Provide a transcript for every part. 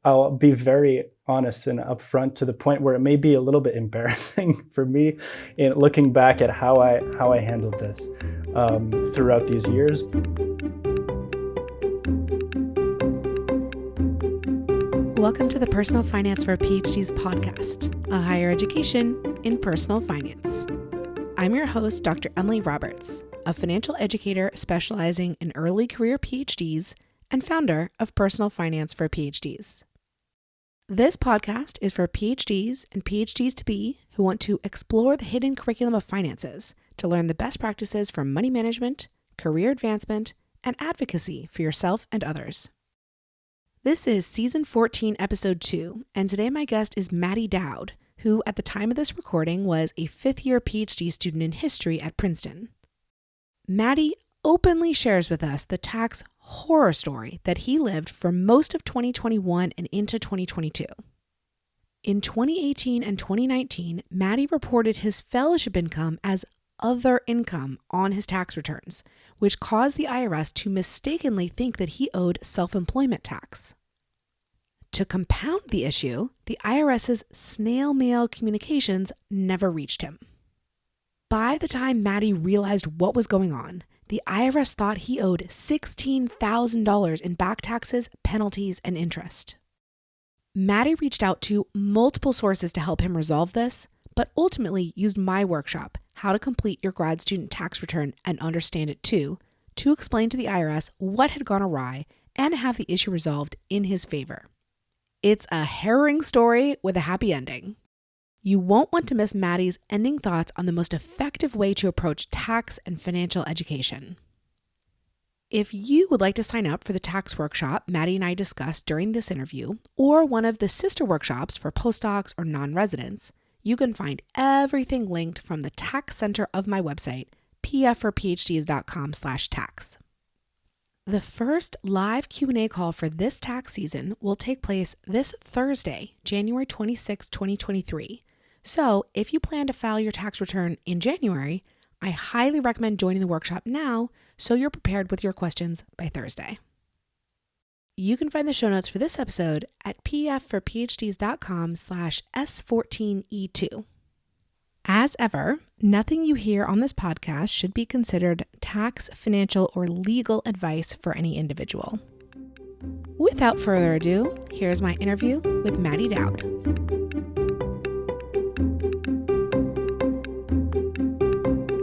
I'll be very honest and upfront to the point where it may be a little bit embarrassing for me in looking back at how I handled this throughout these years. Welcome to the Personal Finance for PhDs podcast, a higher education in personal finance. I'm your host, Dr. Emily Roberts, a financial educator specializing in early career PhDs and founder of Personal Finance for PhDs. This podcast is for PhDs and PhDs-to-be who want to explore the hidden curriculum of finances to learn the best practices from money management, career advancement, and advocacy for yourself and others. This is Season 14, Episode 2, and today my guest is Matty Dowd, who at the time of this recording was a fifth-year PhD student in history at Princeton. Maddie openly shares with us the tax horror story that he lived for most of 2021 and into 2022. In 2018 and 2019, Maddie reported his fellowship income as other income on his tax returns, which caused the IRS to mistakenly think that he owed self-employment tax. To compound the issue, the IRS's snail mail communications never reached him. By the time Maddie realized what was going on, the IRS thought he owed $16,000 in back taxes, penalties, and interest. Maddie reached out to multiple sources to help him resolve this, but ultimately used my workshop, How to Complete Your Grad Student Tax Return and Understand It Too, to explain to the IRS what had gone awry and have the issue resolved in his favor. It's a harrowing story with a happy ending. You won't want to miss Maddie's ending thoughts on the most effective way to approach tax and financial education. If you would like to sign up for the tax workshop Maddie and I discussed during this interview, or one of the sister workshops for postdocs or non-residents, you can find everything linked from the tax center of my website, pfforphds.com/tax. The first live Q&A call for this tax season will take place this Thursday, January 26, 2023. So if you plan to file your tax return in January, I highly recommend joining the workshop now so you're prepared with your questions by Thursday. You can find the show notes for this episode at pfforphds.com/S14E2. As ever, nothing you hear on this podcast should be considered tax, financial, or legal advice for any individual. Without further ado, here's my interview with Matty Dowd.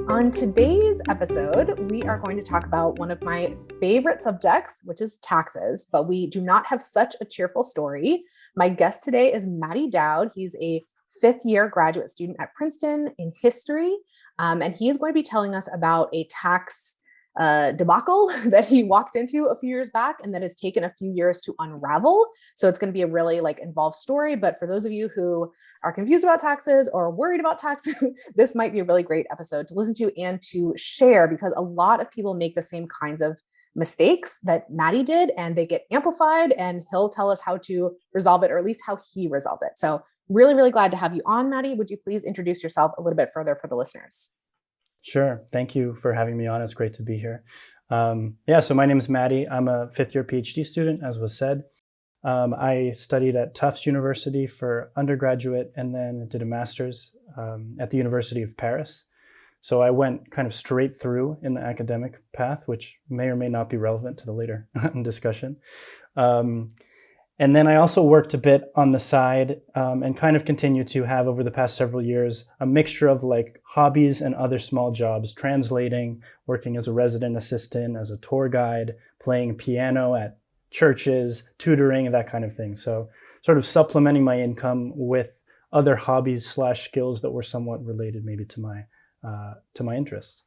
On today's episode, we are going to talk about one of my favorite subjects, which is taxes, but we do not have such a cheerful story. My guest today is Matty Dowd. He's a fifth-year graduate student at Princeton in history, and he is going to be telling us about a tax debacle that he walked into a few years back and that has taken a few years to unravel. So it's going to be a really involved story. But for those of you who are confused about taxes or worried about taxes, this might be a really great episode to listen to and to share, because a lot of people make the same kinds of mistakes that Maddie did, and they get amplified, and he'll tell us how to resolve it, or at least how he resolved it. So really, really glad to have you on, Maddie. Would you please introduce yourself a little bit further for the listeners? Sure. Thank you for having me on. It's great to be here. So my name is Maddie. I'm a fifth-year PhD student, as was said. I studied at Tufts University for undergraduate and then did a master's at the University of Paris. So I went kind of straight through in the academic path, which may or may not be relevant to the later discussion. And then I also worked a bit on the side and kind of continue to have over the past several years a mixture of hobbies and other small jobs, translating, working as a resident assistant, as a tour guide, playing piano at churches, tutoring, that kind of thing. So sort of supplementing my income with other hobbies/skills that were somewhat related maybe to my interests.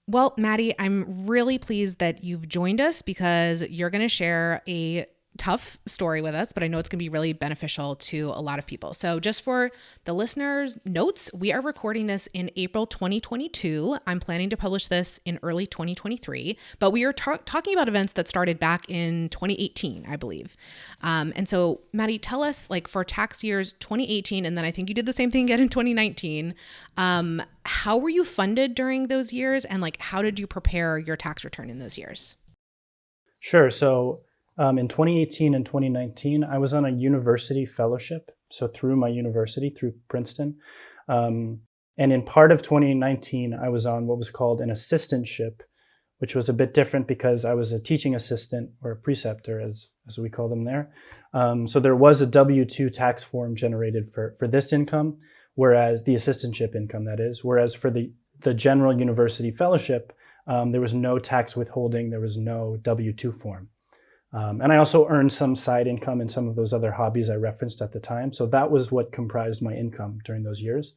Well, Maddie, I'm really pleased that you've joined us because you're going to share a tough story with us, but I know it's going to be really beneficial to a lot of people. So just for the listeners' notes, we are recording this in April 2022. I'm planning to publish this in early 2023, but we are talking about events that started back in 2018, I believe. And so Maddie, tell us, for tax years 2018, and then I think you did the same thing again in 2019, how were you funded during those years, and how did you prepare your tax return in those years? Sure. So in 2018 and 2019, I was on a university fellowship. So through my university, through Princeton. And in part of 2019, I was on what was called an assistantship, which was a bit different because I was a teaching assistant or a preceptor, as we call them there. So there was a W-2 tax form generated for this income, whereas the assistantship income, that is, whereas for the general university fellowship, there was no tax withholding, there was no W-2 form. And I also earned some side income in some of those other hobbies I referenced at the time. So that was what comprised my income during those years.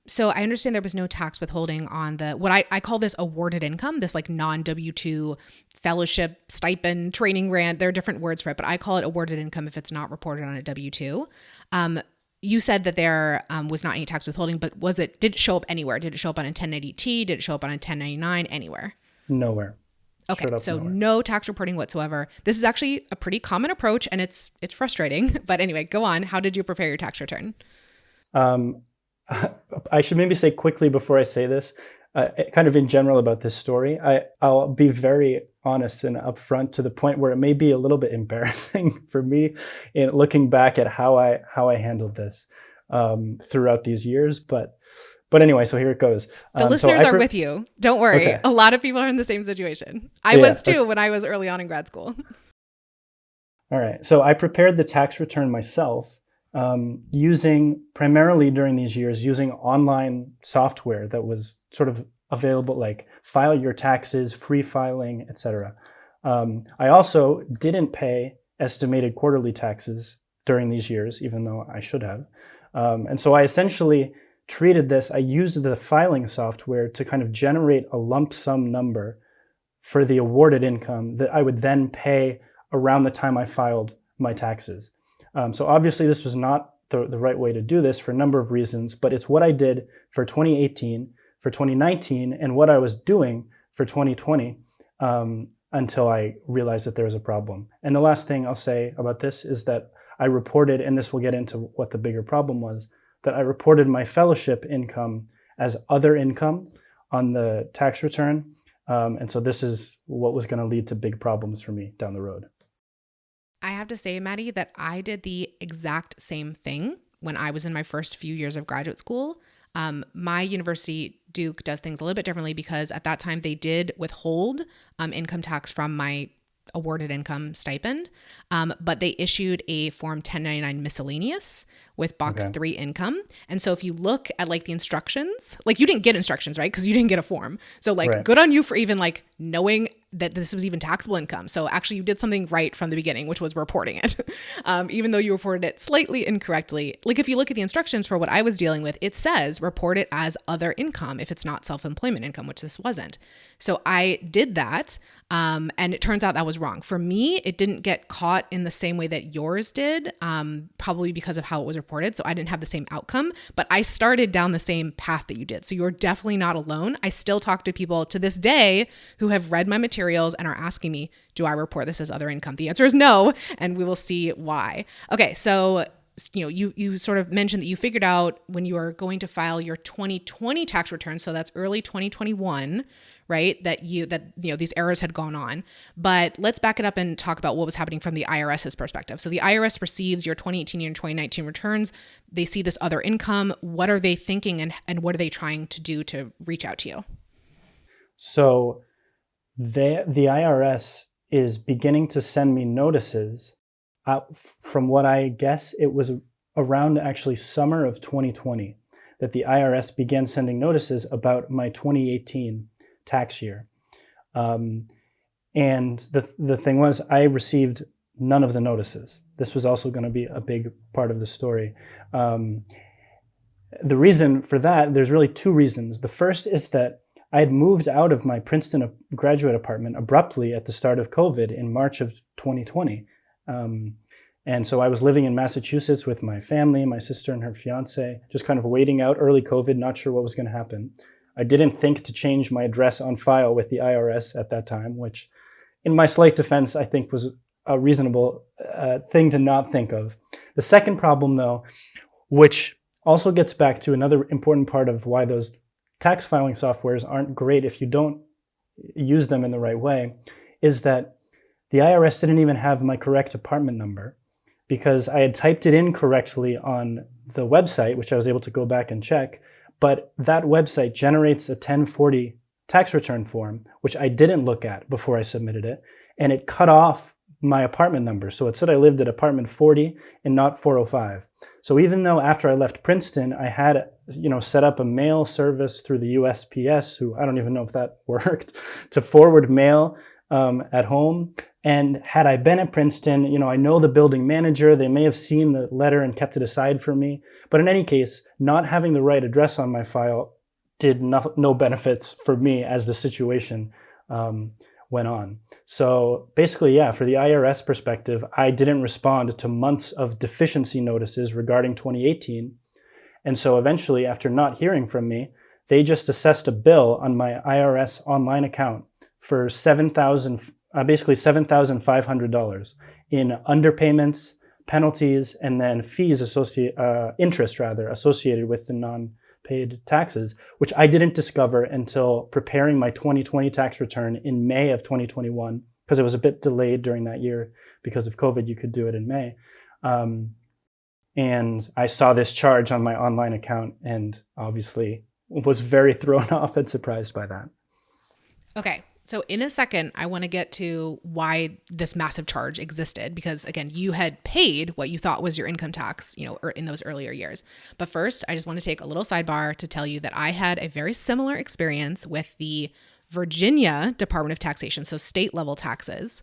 So I understand there was no tax withholding on what I call this awarded income, this like non-W-2 fellowship, stipend, training grant. There are different words for it, but I call it awarded income if it's not reported on a W-2. You said that there was not any tax withholding, but did it show up anywhere? Did it show up on a 1090-T? Did it show up on a 1099? Anywhere? Nowhere. Okay, so no tax reporting whatsoever. This is actually a pretty common approach, and it's frustrating. But anyway, go on. How did you prepare your tax return? I should maybe say quickly before I say this, kind of in general about this story, I'll be very honest and upfront to the point where it may be a little bit embarrassing for me in looking back at how I handled this throughout these years. But anyway, so here it goes. The listeners are with you. Don't worry. Okay. A lot of people are in the same situation. I was too when I was early on in grad school. All right. So I prepared the tax return myself using primarily during these years, using online software that was sort of available, like File Your Taxes, Free Filing, etc. I also didn't pay estimated quarterly taxes during these years, even though I should have. And so I essentially treated this, I used the filing software to kind of generate a lump sum number for the awarded income that I would then pay around the time I filed my taxes. So obviously this was not the right way to do this for a number of reasons, but it's what I did for 2018, for 2019, and what I was doing for 2020 until I realized that there was a problem. And the last thing I'll say about this is that I reported, and this will get into what the bigger problem was, that I reported my fellowship income as other income on the tax return. And so this is what was going to lead to big problems for me down the road. I have to say, Maddie, that I did the exact same thing when I was in my first few years of graduate school. My university, Duke, does things a little bit differently because at that time they did withhold income tax from my awarded income stipend, but they issued a Form 1099 miscellaneous with box 3 income. And so if you look at like the instructions, like you didn't get instructions, right? Because you didn't get a form. So like good on you for even like knowing that this was even taxable income. So actually you did something right from the beginning, which was reporting it. Even though you reported it slightly incorrectly. Like if you look at the instructions for what I was dealing with, it says report it as other income if it's not self-employment income, which this wasn't. So I did that. And it turns out that was wrong. For me, it didn't get caught in the same way that yours did, probably because of how it was reported. So I didn't have the same outcome, but I started down the same path that you did. So you're definitely not alone. I still talk to people to this day who have read my materials and are asking me, do I report this as other income? The answer is no, and we will see why. Okay, so you sort of mentioned that you figured out when you were going to file your 2020 tax return, so that's early 2021, right? That these errors had gone on. But let's back it up and talk about what was happening from the IRS's perspective. So the IRS receives your 2018 and 2019 returns. They see this other income. What are they thinking and what are they trying to do to reach out to you? So the IRS is beginning to send me notices. From what I guess, it was around actually summer of 2020 that the IRS began sending notices about my 2018 tax year. And the thing was, I received none of the notices. This was also going to be a big part of the story. The reason for that, there's really two reasons. The first is that I had moved out of my Princeton graduate apartment abruptly at the start of COVID in March of 2020. And so I was living in Massachusetts with my family, my sister and her fiance, just kind of waiting out early COVID, not sure what was going to happen. I didn't think to change my address on file with the IRS at that time, which in my slight defense, I think was a reasonable thing to not think of. The second problem, though, which also gets back to another important part of why those tax filing softwares aren't great if you don't use them in the right way, is that the IRS didn't even have my correct apartment number because I had typed it in correctly on the website, which I was able to go back and check. But that website generates a 1040 tax return form, which I didn't look at before I submitted it. And it cut off my apartment number. So it said I lived at apartment 40 and not 405. So even though after I left Princeton, I had, set up a mail service through the USPS, who I don't even know if that worked, to forward mail at home. And had I been at Princeton, I know the building manager, they may have seen the letter and kept it aside for me. But in any case, not having the right address on my file did no benefits for me as the situation went on. So basically, for the IRS perspective, I didn't respond to months of deficiency notices regarding 2018. And so eventually, after not hearing from me, they just assessed a bill on my IRS online account for basically $7,500 in underpayments, penalties, and then fees interest associated with the non-paid taxes, which I didn't discover until preparing my 2020 tax return in May of 2021, because it was a bit delayed during that year because of COVID. You could do it in May. And I saw this charge on my online account and obviously was very thrown off and surprised by that. Okay. So in a second, I want to get to why this massive charge existed, because again, you had paid what you thought was your income tax, or in those earlier years. But first, I just want to take a little sidebar to tell you that I had a very similar experience with the Virginia Department of Taxation, so state level taxes.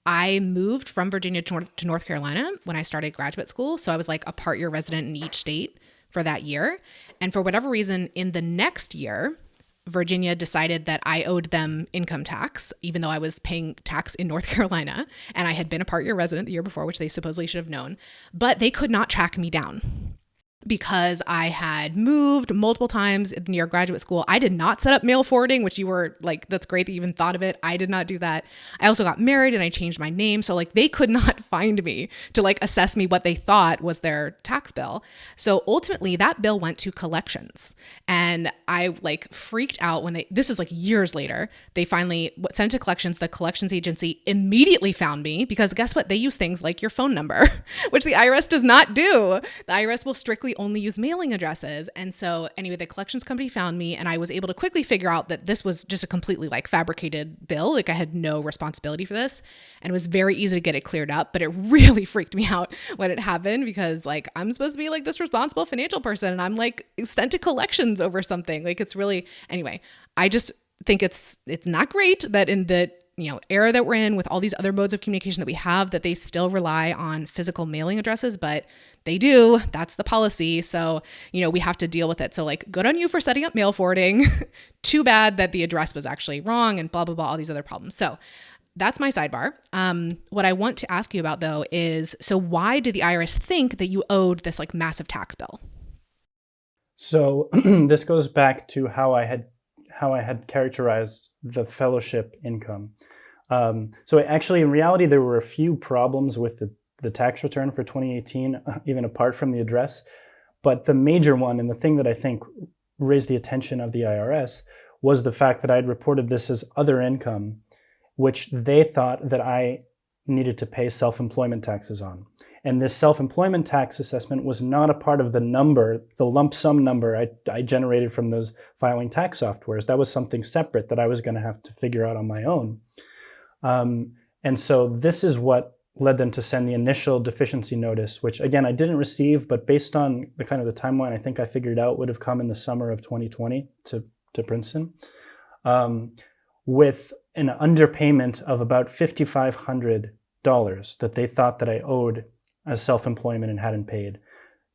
I moved from Virginia to North Carolina when I started graduate school. So I was like a part-year resident in each state for that year. And for whatever reason, in the next year, Virginia decided that I owed them income tax, even though I was paying tax in North Carolina, and I had been a part-year resident the year before, which they supposedly should have known, but they could not track me down because I had moved multiple times near graduate school. I did not set up mail forwarding, which you were like, that's great that you even thought of it. I did not do that. I also got married and I changed my name. So like they could not find me to like assess me what they thought was their tax bill. So ultimately that bill went to collections, and I like freaked out when this was like years later, they finally sent it to collections. The collections agency immediately found me because guess what? They use things like your phone number, which the IRS does not do. The IRS will strictly only use mailing addresses. And so anyway, the collections company found me, and I was able to quickly figure out that this was just a completely like fabricated bill. Like I had no responsibility for this, and it was very easy to get it cleared up, but it really freaked me out when it happened because like I'm supposed to be like this responsible financial person and I'm like sent to collections over something. Like it's really, anyway, I just think it's not great that in the era that we're in with all these other modes of communication that we have, that they still rely on physical mailing addresses, but they do. That's the policy. So, we have to deal with it. So like, good on you for setting up mail forwarding. Too bad that the address was actually wrong and blah, blah, blah, all these other problems. So that's my sidebar. What I want to ask you about though is, so why did the IRS think that you owed this like massive tax bill? So this goes back to how I had characterized the fellowship income. So actually, in reality, there were a few problems with the tax return for 2018, even apart from the address. But the major one, and the thing that I think raised the attention of the IRS, was the fact that I had reported this as other income, which they thought that I needed to pay self-employment taxes on. And this self-employment tax assessment was not a part of the lump sum number I generated from those filing tax softwares. That was something separate that I was going to have to figure out on my own. And so this is what led them to send the initial deficiency notice, which again, I didn't receive, but based on the kind of the timeline I think I figured out would have come in the summer of 2020 to Princeton, with an underpayment of about $5,500 that they thought that I owed as self-employment and hadn't paid.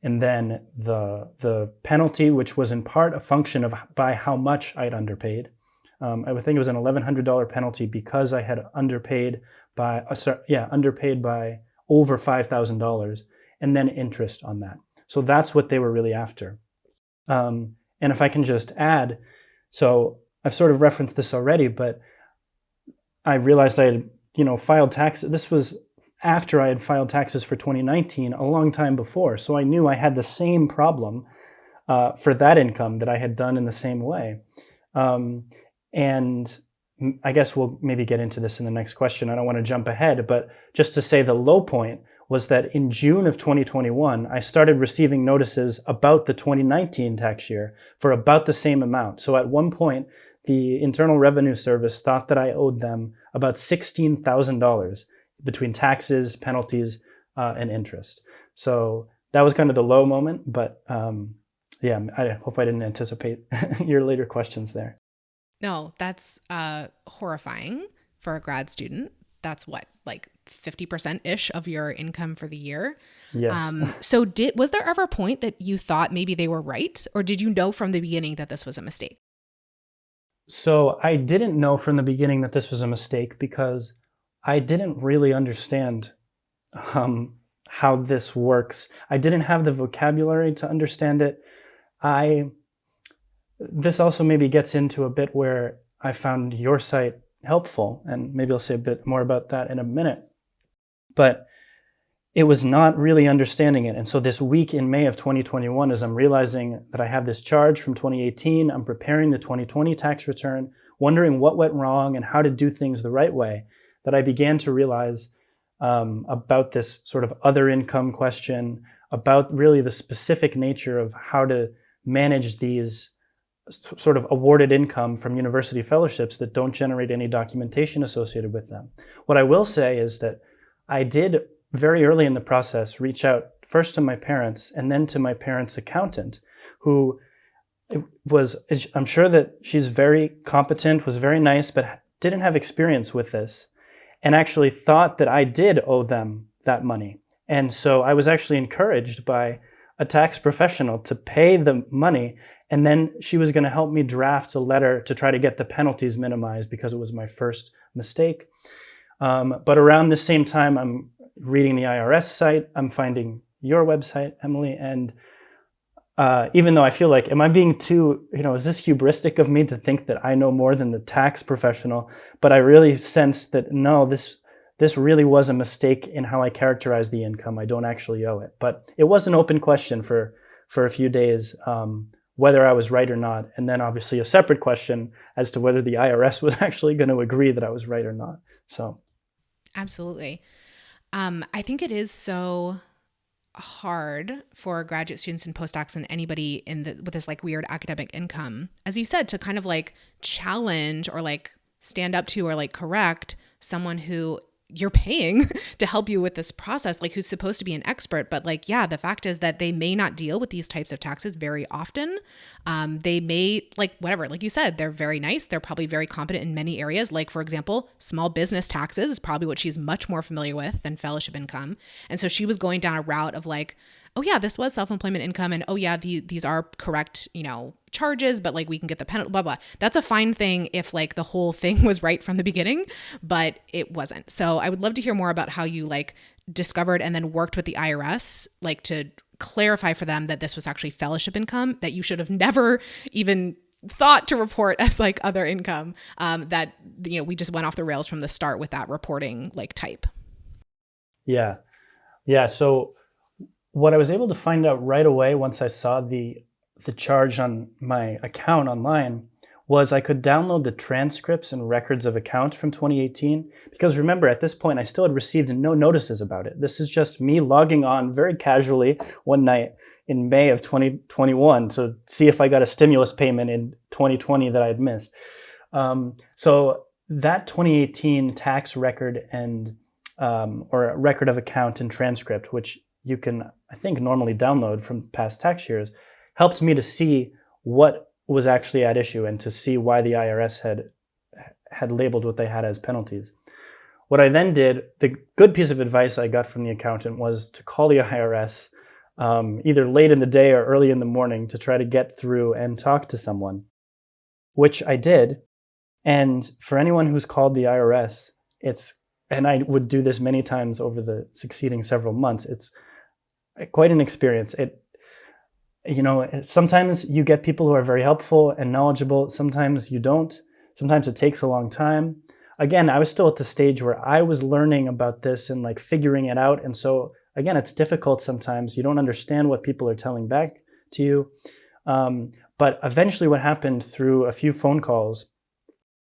And then the penalty, which was in part a function of by how much I'd underpaid. I would think it was an $1,100 penalty because I had underpaid by over $5,000, and then interest on that. So that's what they were really after. And if I can just add, so I've sort of referenced this already, but I realized I had, filed taxes. This was after I had filed taxes for 2019, a long time before. So I knew I had the same problem for that income that I had done in the same way. And I guess we'll maybe get into this in the next question. I don't want to jump ahead, but just to say the low point was that in June of 2021, I started receiving notices about the 2019 tax year for about the same amount. So at one point, the Internal Revenue Service thought that I owed them about $16,000 between taxes, penalties, and interest. So that was kind of the low moment, but yeah, I hope I didn't anticipate your later questions there. No, that's horrifying for a grad student. That's what, like 50%-ish of your income for the year? Yes. So was there ever a point that you thought maybe they were right? Or did you know from the beginning that this was a mistake? So I didn't know from the beginning that this was a mistake because I didn't really understand how this works. I didn't have the vocabulary to understand it. This also maybe gets into a bit where I found your site helpful, and maybe I'll say a bit more about that in a minute. But it was not really understanding it. And so this week in May of 2021, as I'm realizing that I have this charge from 2018, I'm preparing the 2020 tax return, wondering what went wrong and how to do things the right way, that I began to realize about this sort of other income question, about really the specific nature of how to manage these sort of awarded income from university fellowships that don't generate any documentation associated with them. What I will say is that I did very early in the process reach out first to my parents and then to my parents' accountant, who I'm sure that she's very competent, was very nice, but didn't have experience with this, and actually thought that I did owe them that money. And so I was actually encouraged by a tax professional to pay the money, and then she was going to help me draft a letter to try to get the penalties minimized because it was my first mistake. But around the same time, I'm reading the IRS site, I'm finding your website, Emily, and even though I feel like, am I being too, is this hubristic of me to think that I know more than the tax professional? But I really sense that, no, this really was a mistake in how I characterize the income. I don't actually owe it. But it was an open question for a few days, whether I was right or not. And then obviously a separate question as to whether the IRS was actually going to agree that I was right or not. So. Absolutely. I think it is so hard for graduate students and postdocs and anybody with this like weird academic income, as you said, to kind of like challenge or like stand up to or like correct someone who you're paying to help you with this process, like who's supposed to be an expert. But like, yeah, the fact is that they may not deal with these types of taxes very often. They may, like, whatever, like you said, they're very nice. They're probably very competent in many areas. Like, for example, small business taxes is probably what she's much more familiar with than fellowship income. And so she was going down a route of like, oh yeah, this was self-employment income. And oh yeah, these are correct, charges, but like we can get the penalty, blah, blah. That's a fine thing if like the whole thing was right from the beginning, but it wasn't. So I would love to hear more about how you like discovered and then worked with the IRS, like to clarify for them that this was actually fellowship income, that you should have never even thought to report as like other income, that, we just went off the rails from the start with that reporting like type. Yeah. So what I was able to find out right away once I saw the charge on my account online was I could download the transcripts and records of account from 2018. Because remember, at this point, I still had received no notices about it. This is just me logging on very casually one night in May of 2021 to see if I got a stimulus payment in 2020 that I had missed. So that 2018 tax record and or a record of account and transcript, which you can, I think, normally download from past tax years, helped me to see what was actually at issue and to see why the IRS had labeled what they had as penalties. What I then did, the good piece of advice I got from the accountant was to call the IRS either late in the day or early in the morning to try to get through and talk to someone, which I did. And for anyone who's called the IRS, and I would do this many times over the succeeding several months, it's quite an experience. Sometimes you get people who are very helpful and knowledgeable. Sometimes you don't. Sometimes it takes a long time. Again, I was still at the stage where I was learning about this and like figuring it out. And so again, it's difficult sometimes. You don't understand what people are telling back to you. But eventually what happened through a few phone calls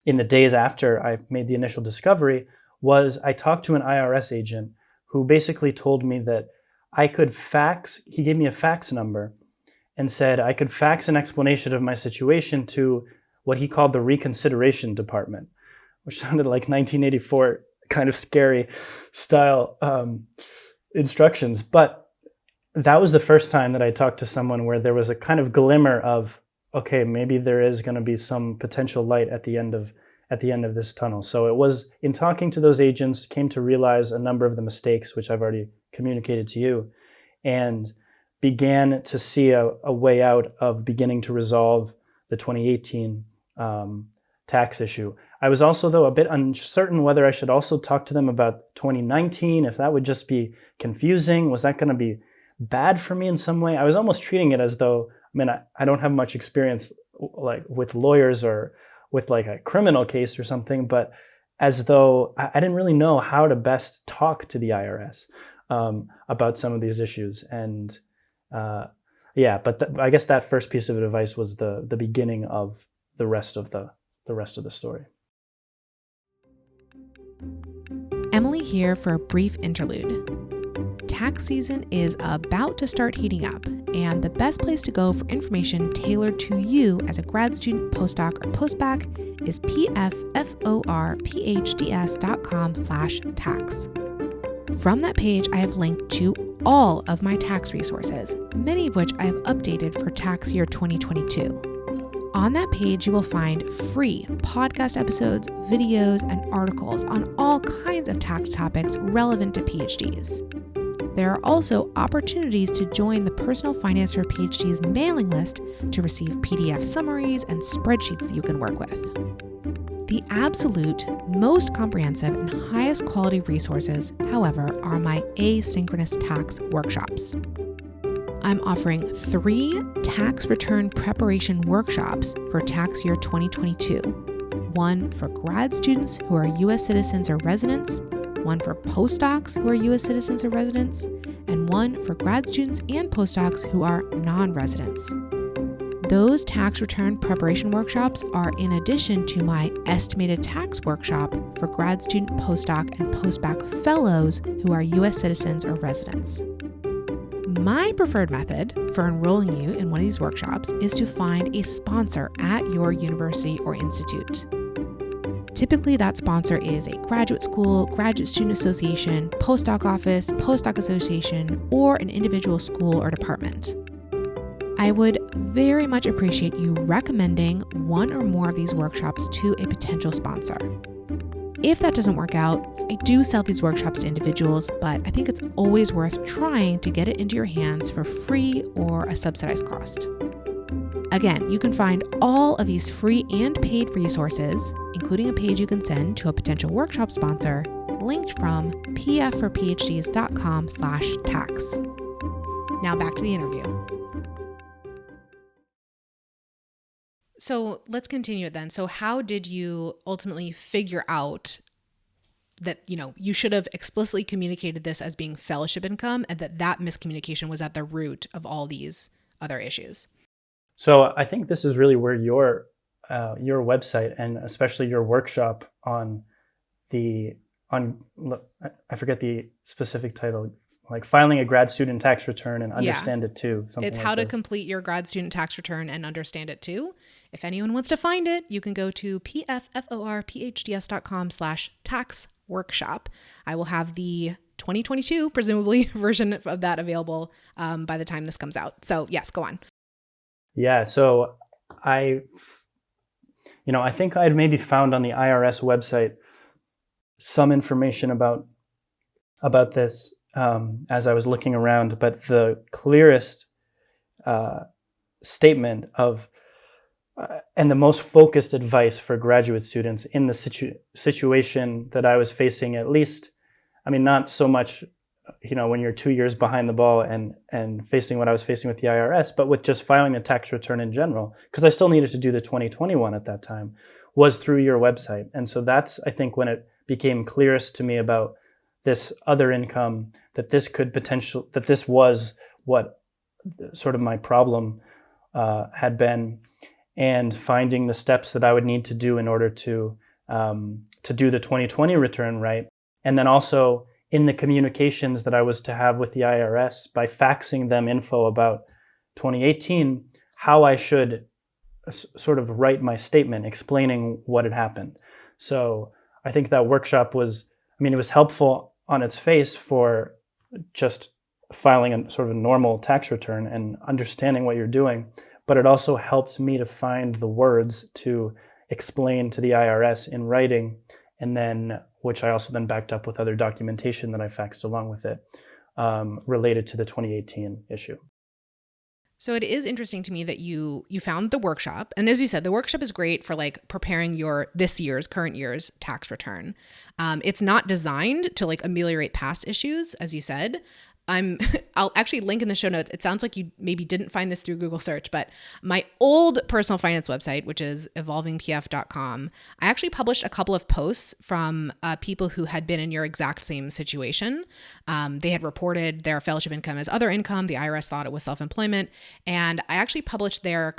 in the days after I made the initial discovery was I talked to an IRS agent who basically told me that I could fax, he gave me a fax number and said I could fax an explanation of my situation to what he called the reconsideration department, which sounded like 1984 kind of scary style instructions. But that was the first time that I talked to someone where there was a kind of glimmer of, okay, maybe there is going to be some potential light at the end of this tunnel. So it was in talking to those agents, came to realize a number of the mistakes, which I've already communicated to you, and began to see a way out of beginning to resolve the 2018 tax issue. I was also, though, a bit uncertain whether I should also talk to them about 2019, if that would just be confusing. Was that going to be bad for me in some way? I was almost treating it as though, I don't have much experience like with lawyers or with like a criminal case or something, but as though I didn't really know how to best talk to the IRS about some of these issues. And I guess that first piece of advice was the beginning of the rest of the story. Emily here for a brief interlude. Tax season is about to start heating up, and the best place to go for information tailored to you as a grad student, postdoc, or postbac is pfforphds.com/tax. From that page, I have linked to all of my tax resources, many of which I have updated for tax year 2022. On that page, you will find free podcast episodes, videos, and articles on all kinds of tax topics relevant to PhDs. There are also opportunities to join the Personal Finance for PhDs mailing list to receive PDF summaries and spreadsheets that you can work with. The absolute most comprehensive and highest quality resources, however, are my asynchronous tax workshops. I'm offering 3 tax return preparation workshops for tax year 2022. One for grad students who are U.S. citizens or residents, one for postdocs who are U.S. citizens or residents, and one for grad students and postdocs who are non-residents. Those tax return preparation workshops are in addition to my estimated tax workshop for grad student, postdoc, and postbac fellows who are U.S. citizens or residents. My preferred method for enrolling you in one of these workshops is to find a sponsor at your university or institute. Typically, that sponsor is a graduate school, graduate student association, postdoc office, postdoc association, or an individual school or department. I would very much appreciate you recommending one or more of these workshops to a potential sponsor. If that doesn't work out, I do sell these workshops to individuals, but I think it's always worth trying to get it into your hands for free or a subsidized cost. Again, you can find all of these free and paid resources, including a page you can send to a potential workshop sponsor, linked from pfforphds.com/tax. Now back to the interview. So let's continue it then. So how did you ultimately figure out that, you should have explicitly communicated this as being fellowship income and that miscommunication was at the root of all these other issues? So I think this is really where your website and especially your workshop on I forget the specific title, like filing a grad student tax return and understand it too. It's how to complete your grad student tax return and understand it too. If anyone wants to find it, you can go to pfforphds.com/tax workshop. I will have the 2022, presumably, version of that available by the time this comes out. So yes, go on. Yeah, so I think I'd maybe found on the IRS website some information about this as I was looking around, but the clearest statement of and the most focused advice for graduate students in the situation that I was facing, at least, not so much, when you're 2 years behind the ball and facing what I was facing with the IRS, but with just filing a tax return in general, because I still needed to do the 2021 at that time, was through your website. And so that's, I think, when it became clearest to me about this other income, that this was what sort of my problem had been. and finding the steps that I would need to do in order to do the 2020 return right. And then also in the communications that I was to have with the IRS by faxing them info about 2018, how I should sort of write my statement explaining what had happened. So I think that workshop was, it was helpful on its face for just filing a sort of a normal tax return and understanding what you're doing, but it also helped me to find the words to explain to the IRS in writing, and then which I also then backed up with other documentation that I faxed along with it related to the 2018 issue. So it is interesting to me that you found the workshop. And as you said, the workshop is great for like preparing your current year's tax return. It's not designed to like ameliorate past issues, as you said. I'll actually link in the show notes. It sounds like you maybe didn't find this through Google search, but my old personal finance website, which is evolvingpf.com, I actually published a couple of posts from people who had been in your exact same situation. They had reported their fellowship income as other income. The IRS thought it was self-employment. And I actually published their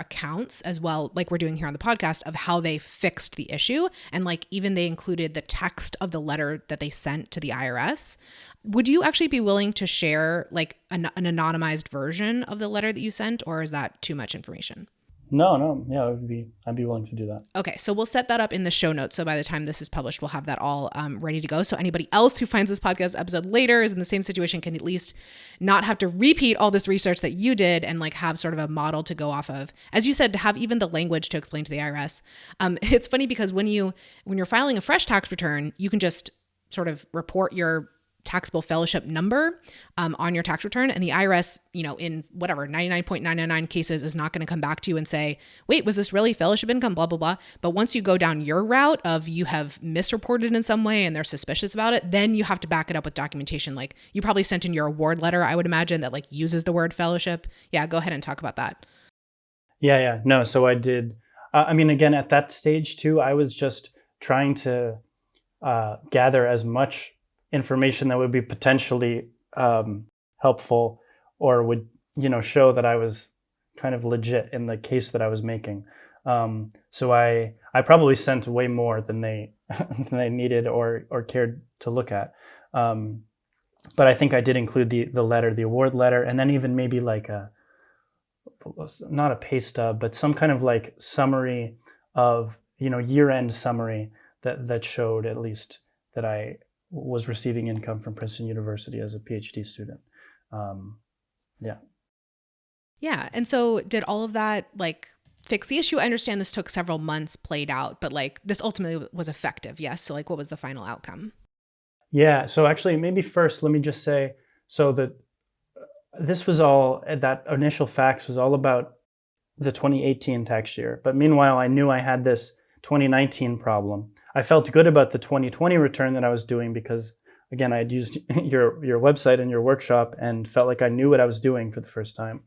accounts as well, like we're doing here on the podcast, of how they fixed the issue. And like even they included the text of the letter that they sent to the IRS. Would you actually be willing to share like an anonymized version of the letter that you sent, or is that too much information? No. Yeah, I'd be willing to do that. Okay, so we'll set that up in the show notes. So by the time this is published, we'll have that all ready to go. So anybody else who finds this podcast episode later is in the same situation can at least not have to repeat all this research that you did and like have sort of a model to go off of. As you said, to have even the language to explain to the IRS. It's funny because when you're filing a fresh tax return, you can just sort of report your taxable fellowship number on your tax return. And the IRS, in whatever, 99.999 cases is not going to come back to you and say, wait, was this really fellowship income, blah, blah, blah. But once you go down your route of you have misreported in some way and they're suspicious about it, then you have to back it up with documentation. Like you probably sent in your award letter, I would imagine, that like uses the word fellowship. Yeah, go ahead and talk about that. Yeah. No, so I did. Again, at that stage too, I was just trying to gather as much information that would be potentially helpful or would, show that I was kind of legit in the case that I was making. So I probably sent way more than they needed or cared to look at. But I think I did include the letter, the award letter, and then even maybe like not a pay stub, but some kind of like summary of, year-end summary that showed at least that I was receiving income from Princeton University as a PhD student. Yeah. And so did all of that like fix the issue? I understand this took several months played out, but like this ultimately was effective. Yes. So like what was the final outcome? Yeah. So actually maybe first, let me just say, so that this was all, that initial fax was all about the 2018 tax year. But meanwhile, I knew I had this 2019 problem. I felt good about the 2020 return that I was doing because, again, I had used your website and your workshop and felt like I knew what I was doing for the first time.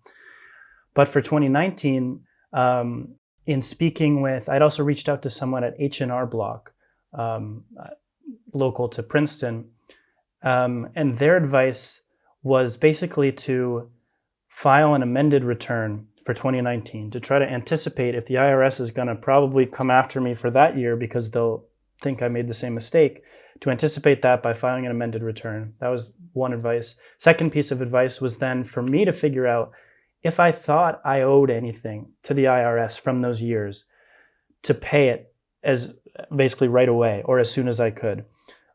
But for 2019, in speaking with, I'd also reached out to someone at H&R Block, local to Princeton, and their advice was basically to file an amended return for 2019 to try to anticipate if the IRS is going to probably come after me for that year because they'll think I made the same mistake, to anticipate that by filing an amended return. That was one advice. Second piece of advice was then for me to figure out if I thought I owed anything to the IRS from those years, to pay it as basically right away or as soon as I could.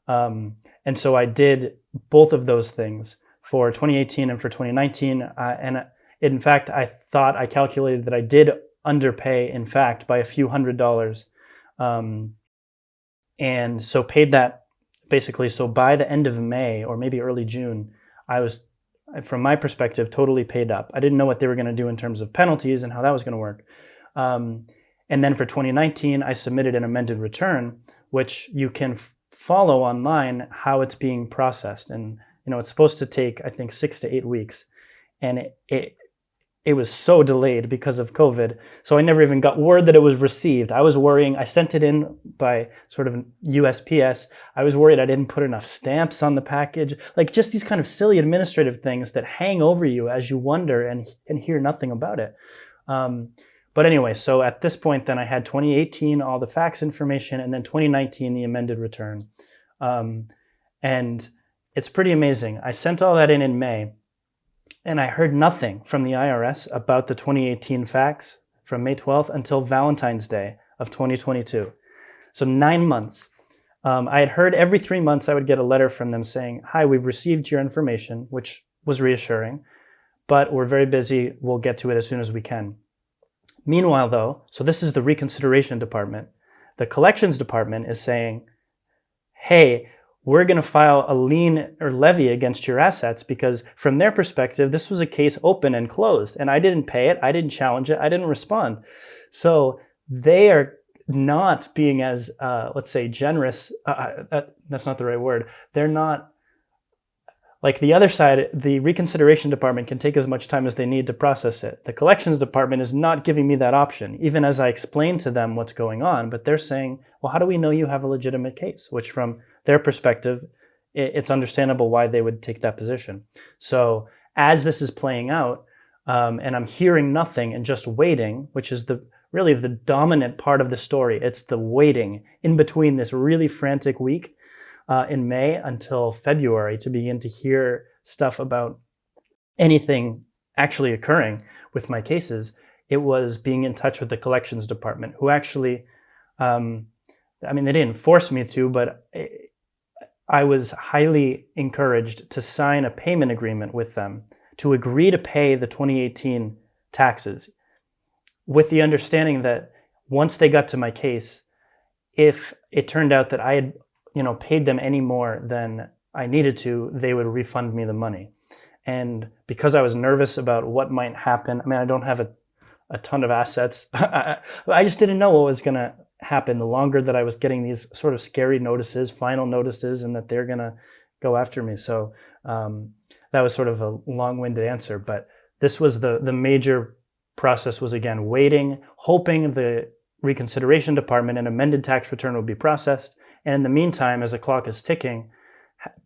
And so I did both of those things for 2018 and for 2019. And in fact, I calculated that I did underpay, in fact, by a few $100s. And so paid that basically. So by the end of May or maybe early June, I was, from my perspective, totally paid up. I didn't know what they were going to do in terms of penalties and how that was going to work. And then for 2019, I submitted an amended return, which you can follow online how it's being processed. And it's supposed to take, I think, 6 to 8 weeks. And it was so delayed because of COVID. So I never even got word that it was received. I was worrying, I sent it in by sort of USPS. I was worried I didn't put enough stamps on the package. Like just these kind of silly administrative things that hang over you as you wonder and hear nothing about it. But anyway, so at this point, then I had 2018, all the facts information, and then 2019, the amended return. And it's pretty amazing. I sent all that in May, and I heard nothing from the IRS about the 2018 facts from May 12th until Valentine's Day of 2022. So 9 months. I had heard every 3 months I would get a letter from them saying, "Hi, we've received your information," which was reassuring, "but we're very busy. We'll get to it as soon as we can." Meanwhile, though, so this is the reconsideration department. The collections department is saying, "Hey, we're going to file a lien or levy against your assets because from their perspective, this was a case open and closed, and I didn't pay it, I didn't challenge it, I didn't respond." So they are not being as, let's say, generous. That's not the right word. They're not, like the other side, the reconsideration department can take as much time as they need to process it. The collections department is not giving me that option, even as I explain to them what's going on, but they're saying, "Well, how do we know you have a legitimate case?" Which from their perspective, it's understandable why they would take that position. So as this is playing out, and I'm hearing nothing and just waiting, which is really the dominant part of the story. It's the waiting in between this really frantic week in May until February to begin to hear stuff about anything actually occurring with my cases. It was being in touch with the collections department, who actually, they didn't force me to, but I was highly encouraged to sign a payment agreement with them to agree to pay the 2018 taxes, with the understanding that once they got to my case, if it turned out that I had paid them any more than I needed to, they would refund me the money. And because I was nervous about what might happen, I don't have a ton of assets. I just didn't know what was going to happen the longer that I was getting these sort of scary notices, final notices, and that they're going to go after me. So that was sort of a long-winded answer, but this was the major process was, again, waiting, hoping the reconsideration department and amended tax return would be processed. And in the meantime, as the clock is ticking,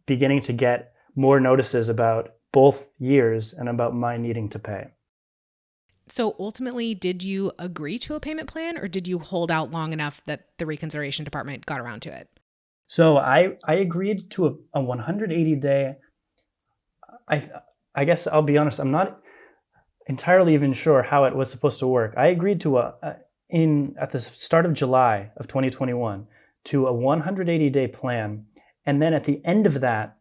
beginning to get more notices about both years and about my needing to pay. So ultimately, did you agree to a payment plan, or did you hold out long enough that the reconsideration department got around to it? So I agreed to a 180-day. I guess I'll be honest, I'm not entirely even sure how it was supposed to work. I agreed to at the start of July of 2021 to a 180-day plan, and then at the end of that,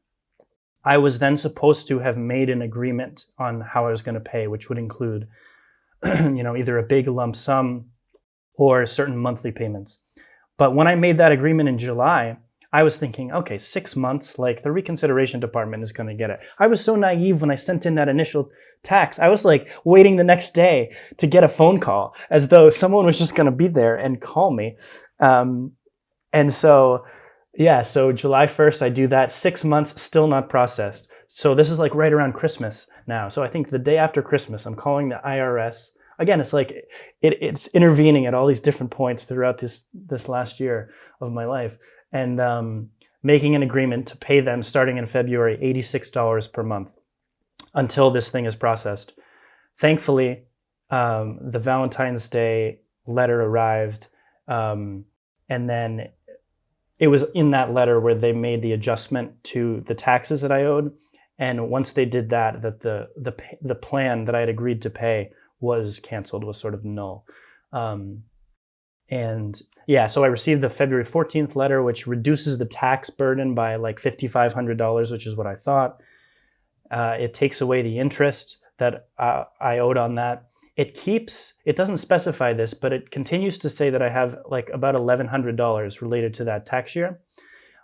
I was then supposed to have made an agreement on how I was going to pay, which would include, either a big lump sum or certain monthly payments. But when I made that agreement in July, I was thinking, okay, 6 months, like the reconsideration department is going to get it. I was so naive when I sent in that initial tax. I was like waiting the next day to get a phone call as though someone was just going to be there and call me. And so July 1st, I do that. 6 months, still not processed. So this is like right around Christmas now. So I think the day after Christmas, I'm calling the IRS. Again, it's like it's intervening at all these different points throughout this last year of my life, and making an agreement to pay them starting in February, $86 per month until this thing is processed. Thankfully, the Valentine's Day letter arrived, and then it was in that letter where they made the adjustment to the taxes that I owed. And once they did that the plan that I had agreed to pay was canceled, was sort of null. So I received the February 14th letter, which reduces the tax burden by like $5,500, which is what I thought. It takes away the interest that I owed on that. It doesn't specify this, but it continues to say that I have like about $1,100 related to that tax year,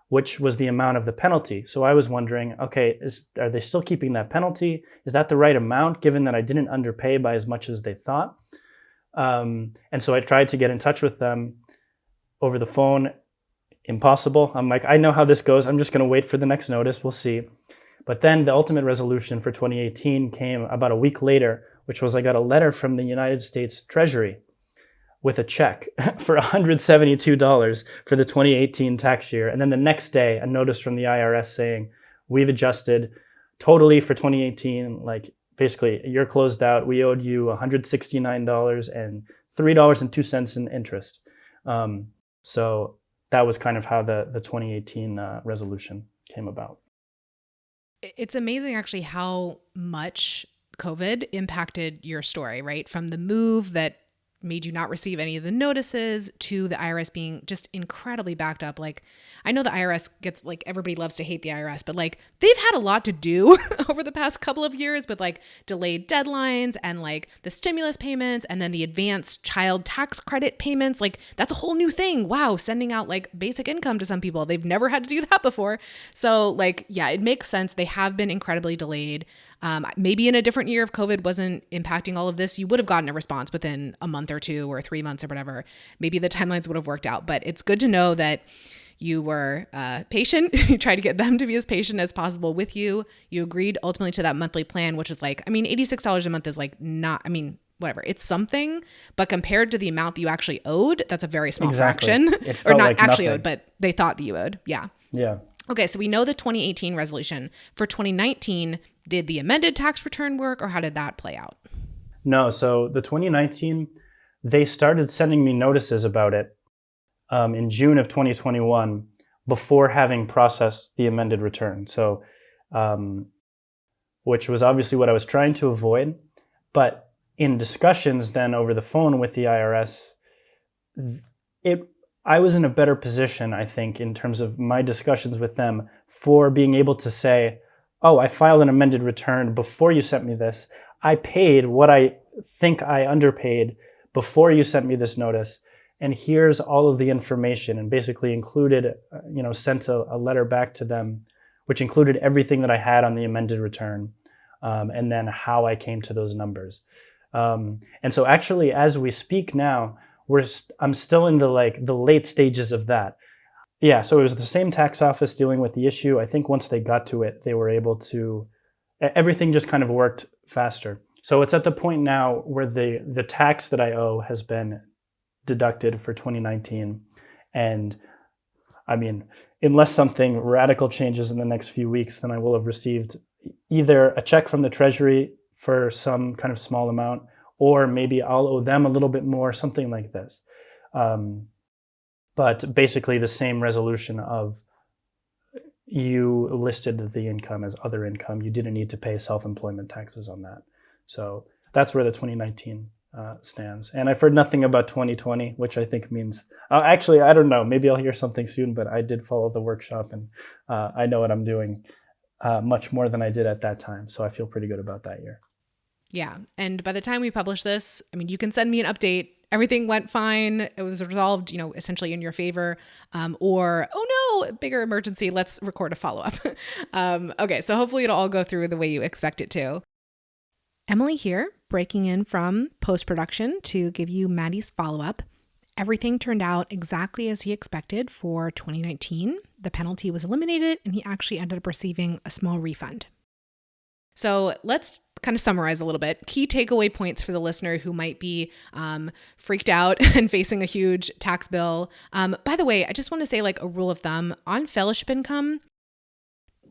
which was the amount of the penalty. So I was wondering, okay, are they still keeping that penalty? Is that the right amount, given that I didn't underpay by as much as they thought? And so I tried to get in touch with them over the phone. Impossible. I'm like, I know how this goes. I'm just going to wait for the next notice. We'll see. But then the ultimate resolution for 2018 came about a week later, which was I got a letter from the United States Treasury with a check for $172 for the 2018 tax year. And then the next day, a notice from the IRS saying, we've adjusted totally for 2018, like basically you're closed out. We owed you $169.03 $3.02 in interest. So that was kind of how the 2018 resolution came about. It's amazing actually how much COVID impacted your story, right? From the move that made you not receive any of the notices to the IRS being just incredibly backed up. Like, I know the IRS gets, like, everybody loves to hate the IRS, but like they've had a lot to do over the past couple of years with like delayed deadlines and like the stimulus payments and then the advanced child tax credit payments. Like, that's a whole new thing. Wow. Sending out like basic income to some people. They've never had to do that before. So like, yeah, it makes sense. They have been incredibly delayed. Maybe in a different year, if COVID wasn't impacting all of this, you would have gotten a response within a month or 2 or 3 months or whatever. Maybe the timelines would have worked out, but it's good to know that you were patient. You tried to get them to be as patient as possible with you. You agreed ultimately to that monthly plan, which is like, I mean, $86 a month is like not, I mean, whatever, it's something, but compared to the amount that you actually owed, that's a very small fraction. Or not like actually owed, but they thought that you owed. Yeah. Yeah. Okay, so we know the 2018 resolution. For 2019, did the amended tax return work, or how did that play out? No, so the 2019, they started sending me notices about it in June of 2021 before having processed the amended return. So, which was obviously what I was trying to avoid. But in discussions then over the phone with the IRS, I was in a better position, I think, in terms of my discussions with them for being able to say, oh, I filed an amended return before you sent me this. I paid what I think I underpaid before you sent me this notice. And here's all of the information, and basically included, sent a letter back to them, which included everything that I had on the amended return, and then how I came to those numbers. And so actually, as we speak now, I'm still in the late stages of that. Yeah, so it was the same tax office dealing with the issue. I think once they got to it, they were able to, everything just kind of worked faster. So it's at the point now where the tax that I owe has been deducted for 2019. And I mean, unless something radical changes in the next few weeks, then I will have received either a check from the Treasury for some kind of small amount, or maybe I'll owe them a little bit more, something like this. But basically the same resolution of you listed the income as other income. You didn't need to pay self-employment taxes on that. So that's where the 2019 stands. And I've heard nothing about 2020, which I think means, actually, I don't know, maybe I'll hear something soon, but I did follow the workshop and I know what I'm doing much more than I did at that time. So I feel pretty good about that year. Yeah. And by the time we publish this, I mean, you can send me an update. Everything went fine. It was resolved, essentially in your favor. Or, oh no, bigger emergency. Let's record a follow-up. Okay. So hopefully it'll all go through the way you expect it to. Emily here, breaking in from post-production to give you Maddie's follow-up. Everything turned out exactly as he expected for 2019. The penalty was eliminated and he actually ended up receiving a small refund. So let's kind of summarize a little bit. Key takeaway points for the listener who might be freaked out and facing a huge tax bill. By the way, I just want to say, like, a rule of thumb on fellowship income.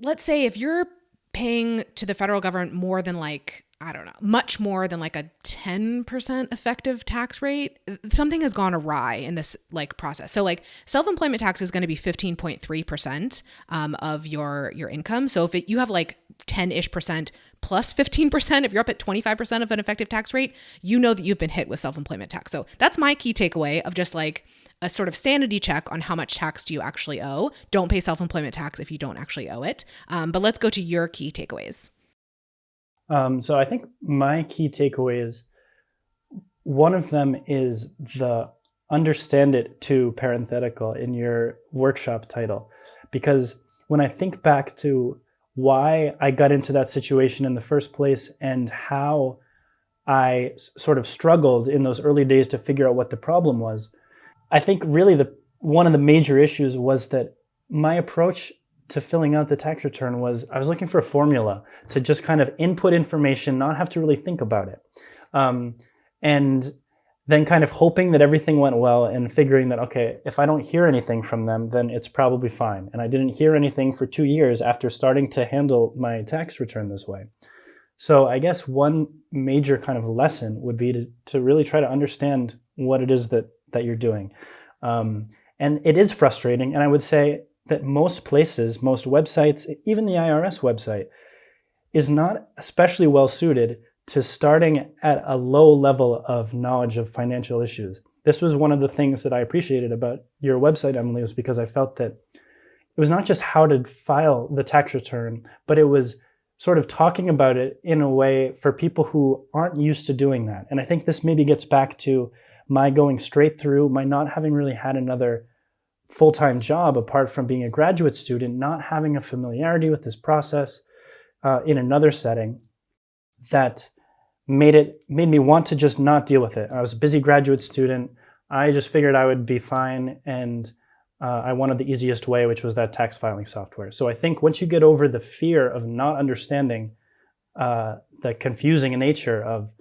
Let's say if you're paying to the federal government more than much more than like a 10% effective tax rate, something has gone awry in this process. So self-employment tax is going to be 15.3% of your income. So if you have 10-ish% plus 15%, if you're up at 25% of an effective tax rate, you know that you've been hit with self-employment tax. So that's my key takeaway of just a sort of sanity check on how much tax do you actually owe. Don't pay self-employment tax if you don't actually owe it. But let's go to your key takeaways. So I think my key takeaway is, one of them is the understand it to parenthetical in your workshop title. Because when I think back to why I got into that situation in the first place and how I sort of struggled in those early days to figure out what the problem was, I think really one of the major issues was that my approach to filling out the tax return was I was looking for a formula to just kind of input information, not have to really think about it. And then kind of hoping that everything went well and figuring that, okay, if I don't hear anything from them, then it's probably fine. And I didn't hear anything for 2 years after starting to handle my tax return this way. So I guess one major kind of lesson would be to really try to understand what it is that you're doing. And it is frustrating. And I would say that most places, most websites, even the IRS website, is not especially well suited to starting at a low level of knowledge of financial issues. This was one of the things that I appreciated about your website, Emily, was because I felt that it was not just how to file the tax return, but it was sort of talking about it in a way for people who aren't used to doing that. And I think this maybe gets back to my going straight through, my not having really had another full-time job apart from being a graduate student, not having a familiarity with this process in another setting that made me want to just not deal with it. I was a busy graduate student. I just figured I would be fine, and I wanted the easiest way, which was that tax filing software. So I think once you get over the fear of not understanding the confusing nature of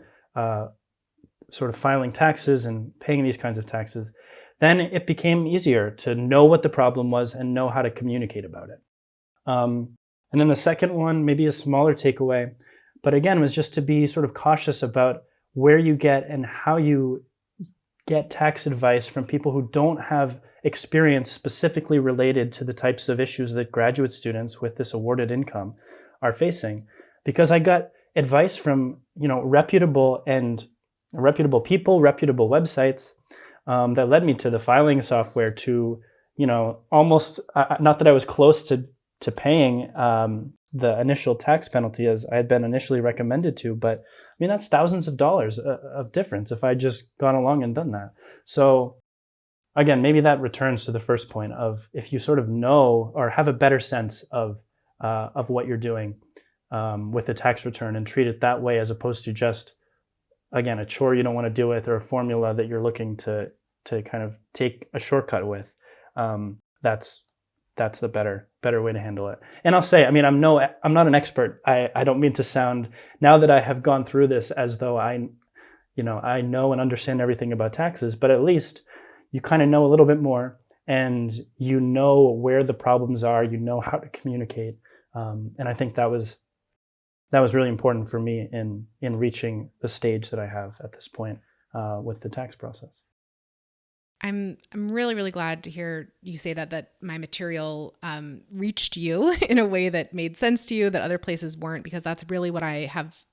sort of filing taxes and paying these kinds of taxes, then it became easier to know what the problem was and know how to communicate about it. And then the second one, maybe a smaller takeaway, but again, was just to be sort of cautious about where you get and how you get tax advice from people who don't have experience specifically related to the types of issues that graduate students with this awarded income are facing. Because I got advice from, reputable people, reputable websites that led me to the filing software, to, almost, not that I was close to paying the initial tax penalty as I had been initially recommended to, but I mean, that's thousands of dollars of difference if I just gone along and done that. So again, maybe that returns to the first point of, if you sort of know or have a better sense of what you're doing with the tax return, and treat it that way, as opposed to just, again, a chore you don't want to deal with, or a formula that you're looking to kind of take a shortcut with. That's the better way to handle it. And I'll say, I mean, I'm not an expert. I don't mean to sound, now that I have gone through this, as though I know and understand everything about taxes, but at least you kind of know a little bit more, and you know where the problems are, you know how to communicate. And I think that was really important for me in reaching the stage that I have at this point with the tax process. I'm really, really glad to hear you say that my material reached you in a way that made sense to you, that other places weren't, because that's really what I have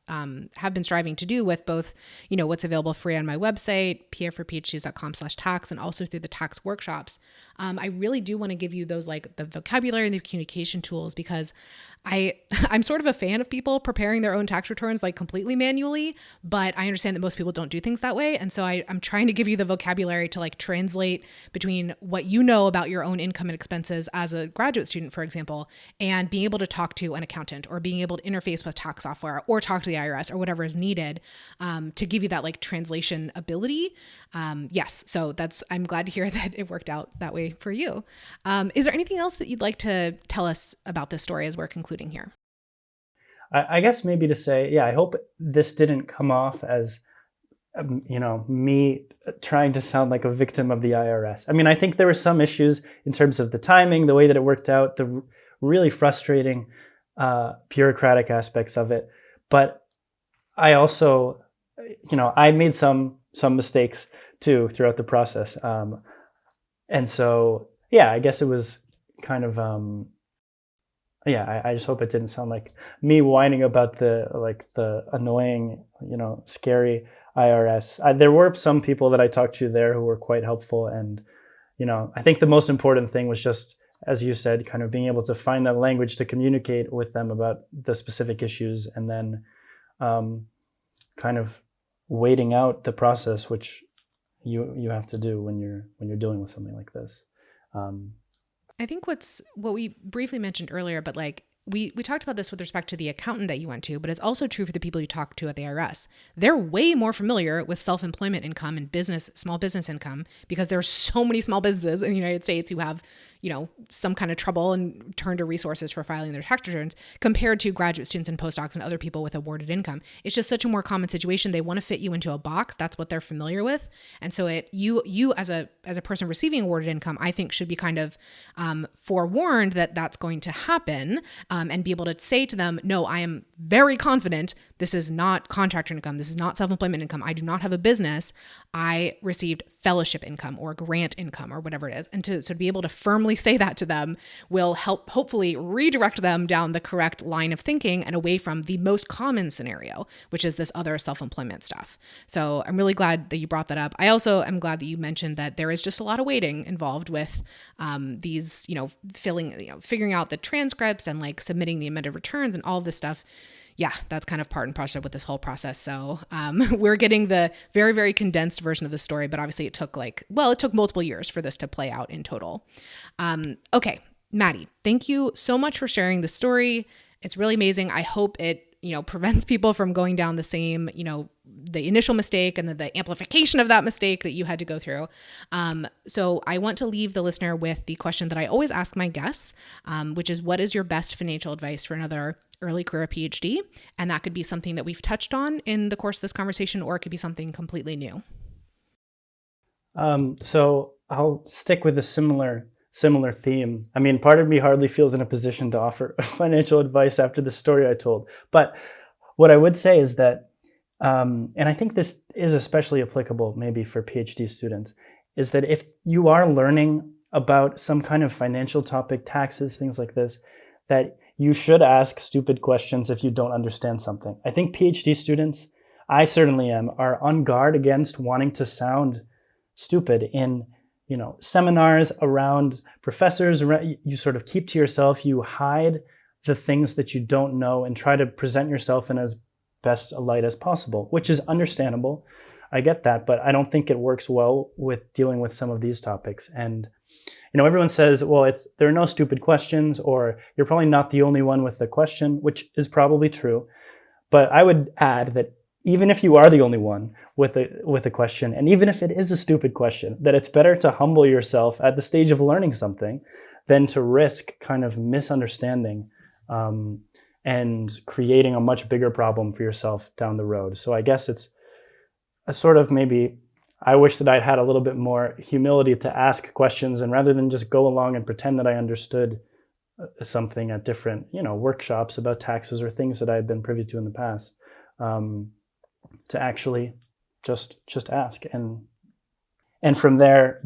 been striving to do with both, what's available free on my website, pierresforphds.com/tax, and also through the tax workshops. I really do want to give you those, like the vocabulary and the communication tools, because I'm sort of a fan of people preparing their own tax returns like completely manually, but I understand that most people don't do things that way. And so I'm trying to give you the vocabulary to like translate between what you know about your own income and expenses as a graduate student, for example, and being able to talk to an accountant, or being able to interface with tax software, or talk to the IRS, or whatever is needed to give you that like translation ability. Yes. So I'm glad to hear that it worked out that way for you. Is there anything else that you'd like to tell us about this story as we're concluding here? I guess maybe to say, I hope this didn't come off as, me trying to sound like a victim of the IRS. I mean, I think there were some issues in terms of the timing, the way that it worked out, the really frustrating bureaucratic aspects of it. But I also, I made some mistakes too throughout the process. And so, I guess it was kind of, I just hope it didn't sound like me whining about the annoying, scary IRS. There were some people that I talked to there who were quite helpful. And, I think the most important thing was just, as you said, kind of being able to find that language to communicate with them about the specific issues, and then kind of waiting out the process, which you have to do when you're dealing with something like this. I think what we briefly mentioned earlier, but like we talked about this with respect to the accountant that you went to, but it's also true for the people you talk to at the IRS. They're way more familiar with self-employment income and small business income, because there are so many small businesses in the United States who have, some kind of trouble and turn to resources for filing their tax returns compared to graduate students and postdocs and other people with awarded income. It's just such a more common situation. They want to fit you into a box. That's what they're familiar with. And so you as a person receiving awarded income, I think should be kind of forewarned that that's going to happen, and be able to say to them, no, I am very confident this is not contractor income. This is not self-employment income. I do not have a business. I received fellowship income or grant income or whatever it is. And to be able to firmly say that to them will help hopefully redirect them down the correct line of thinking and away from the most common scenario, which is this other self-employment stuff. So I'm really glad that you brought that up. I also am glad that you mentioned that there is just a lot of waiting involved with these, figuring out the transcripts and like submitting the amended returns and all of this stuff. Yeah, that's kind of part and parcel with this whole process. So we're getting the very, very condensed version of the story, but obviously it took multiple years for this to play out in total. Okay, Maddie, thank you so much for sharing the story. It's really amazing. I hope it prevents people from going down the same, the initial mistake and the amplification of that mistake that you had to go through. So I want to leave the listener with the question that I always ask my guests, which is, what is your best financial advice for another early career PhD? And that could be something that we've touched on in the course of this conversation, or it could be something completely new. So I'll stick with a similar theme. I mean, part of me hardly feels in a position to offer financial advice after the story I told. But what I would say is that, and I think this is especially applicable maybe for PhD students, is that if you are learning about some kind of financial topic, taxes, things like this, that you should ask stupid questions if you don't understand something. I think PhD students, I certainly am, are on guard against wanting to sound stupid in seminars around professors. You sort of keep to yourself, you hide the things that you don't know and try to present yourself in as best a light as possible, which is understandable. I get that, but I don't think it works well with dealing with some of these topics. And everyone says, well, there are no stupid questions, or you're probably not the only one with the question, which is probably true. But I would add that even if you are the only one with a question, and even if it is a stupid question, that it's better to humble yourself at the stage of learning something than to risk kind of misunderstanding and creating a much bigger problem for yourself down the road. So I guess it's a sort of maybe, I wish that I'd had a little bit more humility to ask questions, and rather than just go along and pretend that I understood something at different, workshops about taxes or things that I had been privy to in the past, to actually just ask, and from there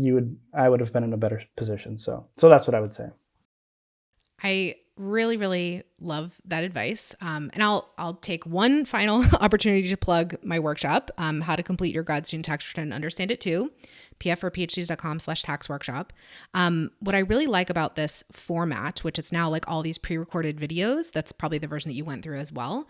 I would have been in a better position. So that's what I would say. I really, really love that advice. And I'll take one final opportunity to plug my workshop, How to Complete Your Grad Student Tax Return and Understand It Too, pf4phds.com/tax workshop. What I really like about this format, which it's now like all these pre-recorded videos, that's probably the version that you went through as well,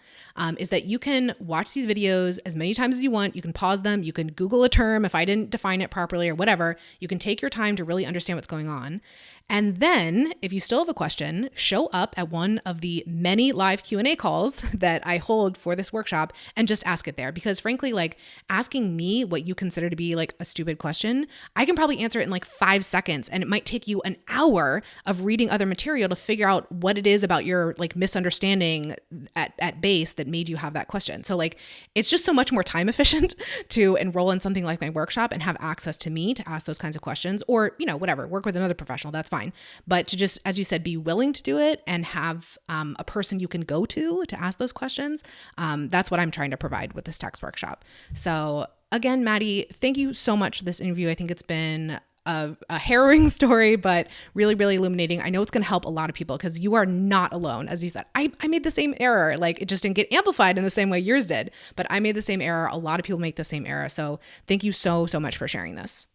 is that you can watch these videos as many times as you want. You can pause them. You can Google a term if I didn't define it properly or whatever. You can take your time to really understand what's going on. And then if you still have a question, show up at one of the many live Q&A calls that I hold for this workshop and just ask it there. Because frankly, like asking me what you consider to be like a stupid question, I can probably answer it in like 5 seconds, and it might take you an hour of reading other material to figure out what it is about your like misunderstanding at base that made you have that question. So like, it's just so much more time efficient to enroll in something like my workshop and have access to me to ask those kinds of questions, or, whatever, work with another professional, that's fine. But to just, as you said, be willing to do it and have a person you can go to ask those questions. That's what I'm trying to provide with this tax workshop. So again, Maddie, thank you so much for this interview. I think it's been a harrowing story, but really, really illuminating. I know it's going to help a lot of people because you are not alone. As you said, I made the same error. Like, it just didn't get amplified in the same way yours did, but I made the same error. A lot of people make the same error. So thank you so, so much for sharing this.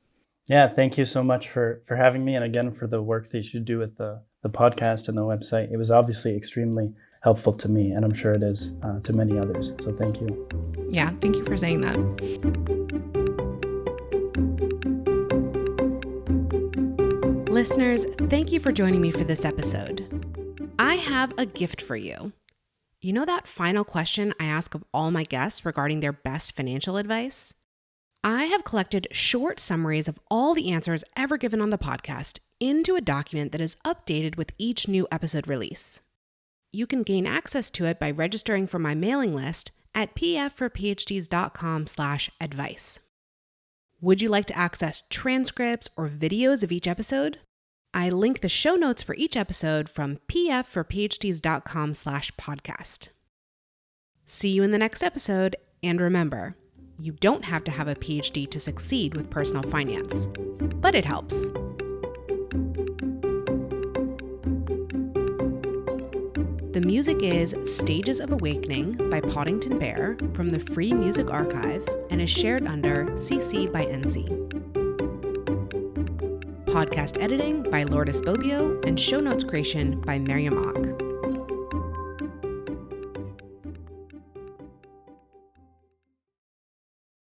Yeah, thank you so much for having me, and again for the work that you do with the podcast and the website. It was obviously extremely helpful to me, and I'm sure it is to many others. So thank you. Yeah, thank you for saying that. Listeners, thank you for joining me for this episode. I have a gift for you. You know that final question I ask of all my guests regarding their best financial advice? I have collected short summaries of all the answers ever given on the podcast into a document that is updated with each new episode release. You can gain access to it by registering for my mailing list at pfforphds.com/advice. Would you like to access transcripts or videos of each episode? I link the show notes for each episode from pfforphds.com/podcast. See you in the next episode, and remember, you don't have to have a PhD to succeed with personal finance, but it helps. The music is Stages of Awakening by Poddington Bear from the Free Music Archive and is shared under CC by NC. Podcast editing by Lourdes Bobio and show notes creation by Miriam Ock.